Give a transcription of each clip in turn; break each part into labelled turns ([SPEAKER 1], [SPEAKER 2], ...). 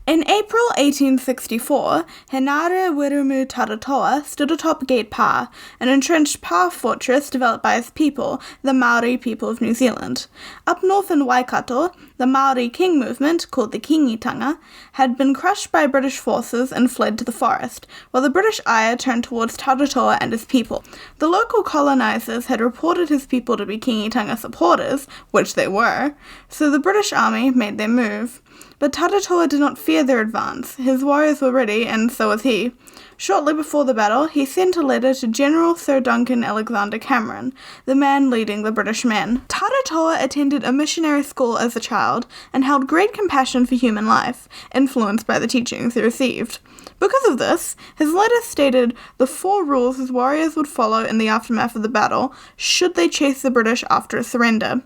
[SPEAKER 1] In April 1864, Henare Wirumu Taratoa stood atop Gate Pa, an entrenched pa fortress developed by his people, the Maori people of New Zealand. Up north in Waikato, the Maori King movement, called the Kingitanga, had been crushed by British forces and fled to the forest, while the British ire turned towards Taratoa and his people. The local colonizers had reported his people to be Kingitanga supporters, which they were, so the British army made their move. But Taratoa did not fear their advance. His warriors were ready, and so was he. Shortly before the battle, he sent a letter to General Sir Duncan Alexander Cameron, the man leading the British men. Taratoa attended a missionary school as a child and held great compassion for human life, influenced by the teachings he received. Because of this, his letter stated the 4 rules his warriors would follow in the aftermath of the battle, should they chase the British after a surrender.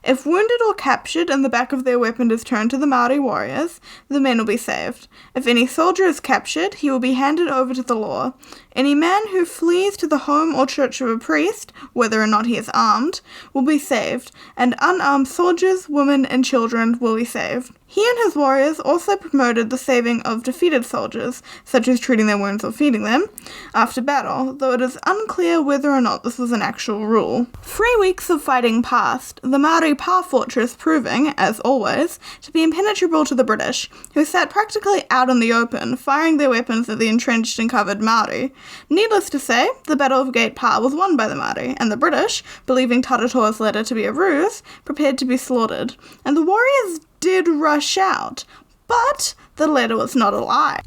[SPEAKER 1] If wounded or captured and the back of their weapon is turned to the Maori warriors, the men will be saved. If any soldier is captured, he will be handed over to the law. Any man who flees to the home or church of a priest, whether or not he is armed, will be saved, and unarmed soldiers, women, and children will be saved. He and his warriors also promoted the saving of defeated soldiers, such as treating their wounds or feeding them, after battle, though it is unclear whether or not this was an actual rule. 3 weeks of fighting passed, the Maori Pa fortress proving, as always, to be impenetrable to the British, who sat practically out in the open, firing their weapons at the entrenched and covered Maori. Needless to say, the Battle of Gate Pa was won by the Maori, and the British, believing Taratoa's letter to be a ruse, prepared to be slaughtered, and the warriors did rush out, but the letter was not a lie.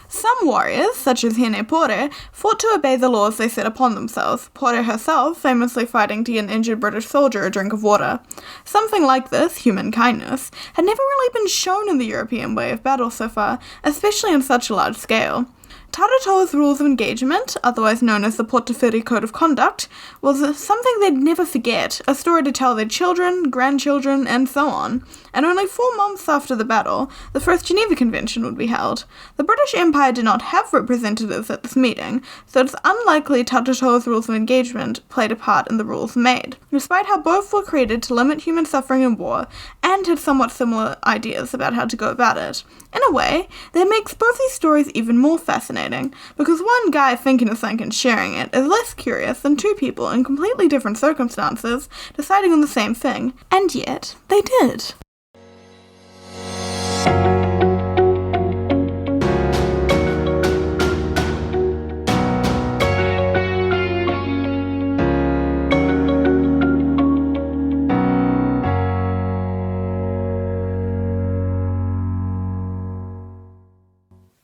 [SPEAKER 1] Some warriors, such as Hene Pore, fought to obey the laws they set upon themselves, Pore herself famously fighting to get an injured British soldier a drink of water. Something like this, human kindness, had never really been shown in the European way of battle so far, especially on such a large scale. Taratoa's rules of engagement, otherwise known as the Portoferi Code of Conduct, was something they'd never forget, a story to tell their children, grandchildren, and so on. And only 4 months after the battle, the First Geneva Convention would be held. The British Empire did not have representatives at this meeting, so it's unlikely Taratoa's rules of engagement played a part in the rules made, despite how both were created to limit human suffering in war, and had somewhat similar ideas about how to go about it. In a way, that makes both these stories even more fascinating, because one guy thinking of something and sharing it is less curious than 2 people in completely different circumstances deciding on the same thing, and yet they did.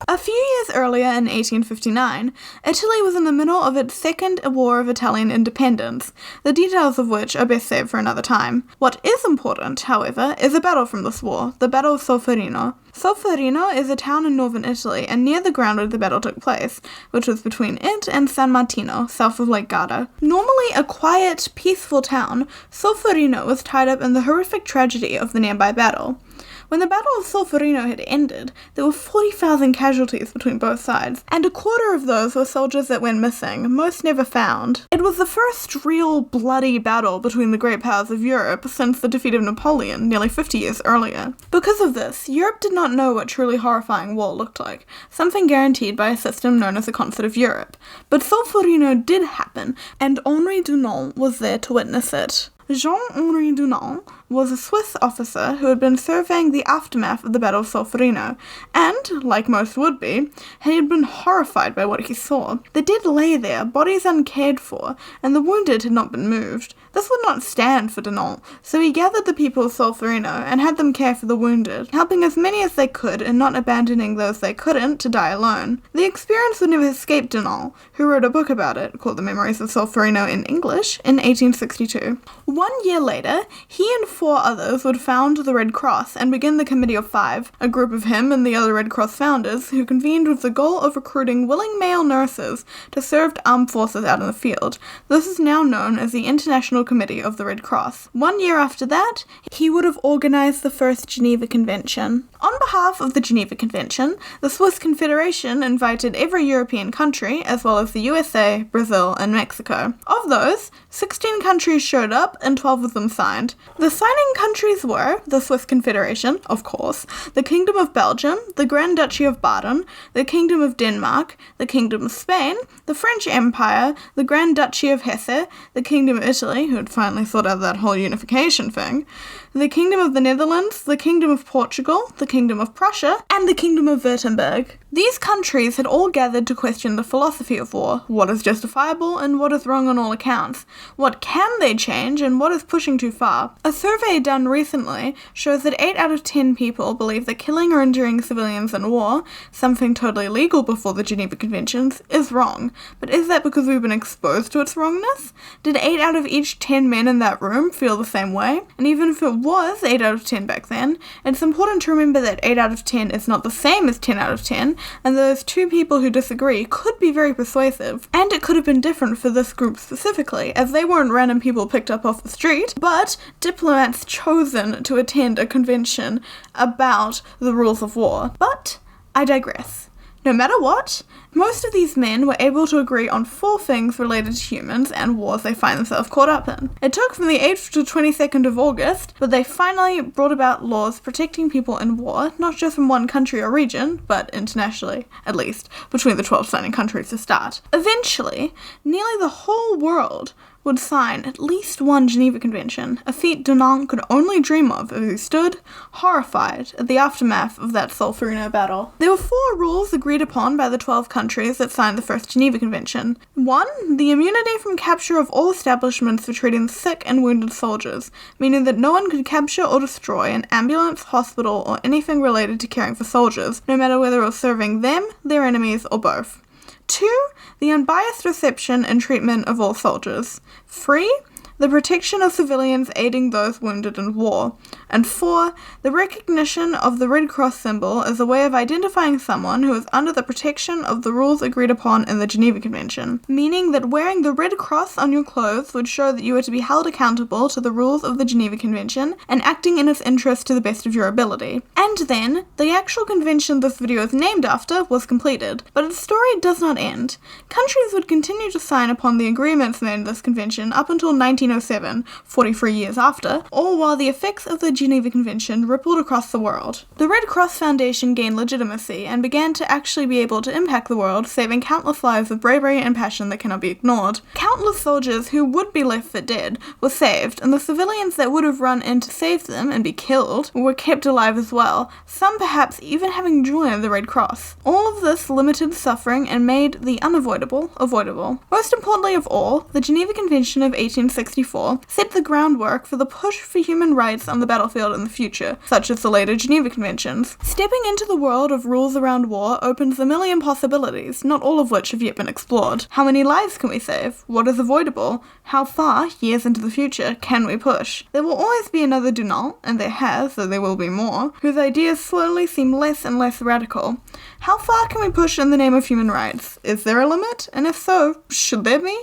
[SPEAKER 1] A few years earlier, in 1859, Italy was in the middle of its second war of Italian independence, the details of which are best saved for another time. What is important, however, is a battle from this war, the Battle of Solferino. Solferino is a town in northern Italy and near the ground where the battle took place, which was between it and San Martino, south of Lake Garda. Normally a quiet, peaceful town, Solferino was tied up in the horrific tragedy of the nearby battle. When the Battle of Solferino had ended, there were 40,000 casualties between both sides, and a quarter of those were soldiers that went missing, most never found. It was the first real bloody battle between the great powers of Europe since the defeat of Napoleon nearly 50 years earlier. Because of this, Europe did not know what truly horrifying war looked like, something guaranteed by a system known as the Concert of Europe. But Solferino did happen, and Henri Dunant was there to witness it. Jean-Henri Dunant was a Swiss officer who had been surveying the aftermath of the Battle of Solferino, and, like most would be, he had been horrified by what he saw. The dead lay there, bodies uncared for, and the wounded had not been moved. This would not stand for Dunant, so he gathered the people of Solferino and had them care for the wounded, helping as many as they could and not abandoning those they couldn't to die alone. The experience would never escape Dunant, who wrote a book about it, called The Memories of Solferino in English, in 1862. 1 year later, he and 4 others would found the Red Cross and begin the Committee of 5, a group of him and the other Red Cross founders who convened with the goal of recruiting willing male nurses to serve armed forces out in the field. This is now known as the International Committee of the Red Cross. 1 year after that, he would have organized the First Geneva Convention. On behalf of the Geneva Convention, the Swiss Confederation invited every European country, as well as the USA, Brazil, and Mexico. Of those, 16 countries showed up and 12 of them signed. The signing countries were the Swiss Confederation, of course, the Kingdom of Belgium, the Grand Duchy of Baden, the Kingdom of Denmark, the Kingdom of Spain, the French Empire, the Grand Duchy of Hesse, the Kingdom of Italy, who had finally thought out that whole unification thing, the Kingdom of the Netherlands, the Kingdom of Portugal, the Kingdom of Prussia, and the Kingdom of Württemberg. These countries had all gathered to question the philosophy of war, what is justifiable and what is wrong on all accounts, what can they change and what is pushing too far. A survey done recently shows that 8 out of 10 people believe that killing or injuring civilians in war, something totally legal before the Geneva Conventions, is wrong. But is that because we've been exposed to its wrongness? Did 8 out of each 10 men in that room feel the same way? And even if it was 8 out of 10 back then, it's important to remember that 8 out of 10 is not the same as 10 out of 10, and those two people who disagree could be very persuasive. And it could have been different for this group specifically, as they weren't random people picked up off the street, but diplomats chosen to attend a convention about the rules of war. But I digress. No matter what, most of these men were able to agree on 4 things related to humans and wars they find themselves caught up in. It took from the 8th to 22nd of August, but they finally brought about laws protecting people in war, not just from one country or region, but internationally, at least, between the 12 signing countries to start. Eventually, nearly the whole world would sign at least one Geneva Convention, a feat Dunant could only dream of as he stood, horrified, at the aftermath of that Solferino battle. There were 4 rules agreed upon by the 12 countries that signed the First Geneva Convention. 1. The immunity from capture of all establishments for treating sick and wounded soldiers, meaning that no one could capture or destroy an ambulance, hospital, or anything related to caring for soldiers, no matter whether it was serving them, their enemies, or both. 2. The unbiased reception and treatment of all soldiers. 3. The protection of civilians aiding those wounded in war. And 4. The recognition of the Red Cross symbol as a way of identifying someone who is under the protection of the rules agreed upon in the Geneva Convention, meaning that wearing the Red Cross on your clothes would show that you were to be held accountable to the rules of the Geneva Convention and acting in its interest to the best of your ability. And then, the actual convention this video is named after was completed, but its story does not end. Countries would continue to sign upon the agreements made in this convention up until 1907, 43 years after, all while the effects of the Geneva Convention rippled across the world. The Red Cross Foundation gained legitimacy and began to actually be able to impact the world, saving countless lives of bravery and passion that cannot be ignored. Countless soldiers who would be left for dead were saved, and the civilians that would have run in to save them and be killed were kept alive as well, some perhaps even having joined the Red Cross. All of this limited suffering and made the unavoidable avoidable. Most importantly of all, the Geneva Convention of 1864 set the groundwork for the push for human rights on the battlefield in the future, such as the later Geneva Conventions. Stepping into the world of rules around war opens a million possibilities, not all of which have yet been explored. How many lives can we save? What is avoidable? How far, years into the future, can we push? There will always be another Dunant, and there has, though there will be more, whose ideas slowly seem less and less radical. How far can we push in the name of human rights? Is there a limit? And if so, should there be?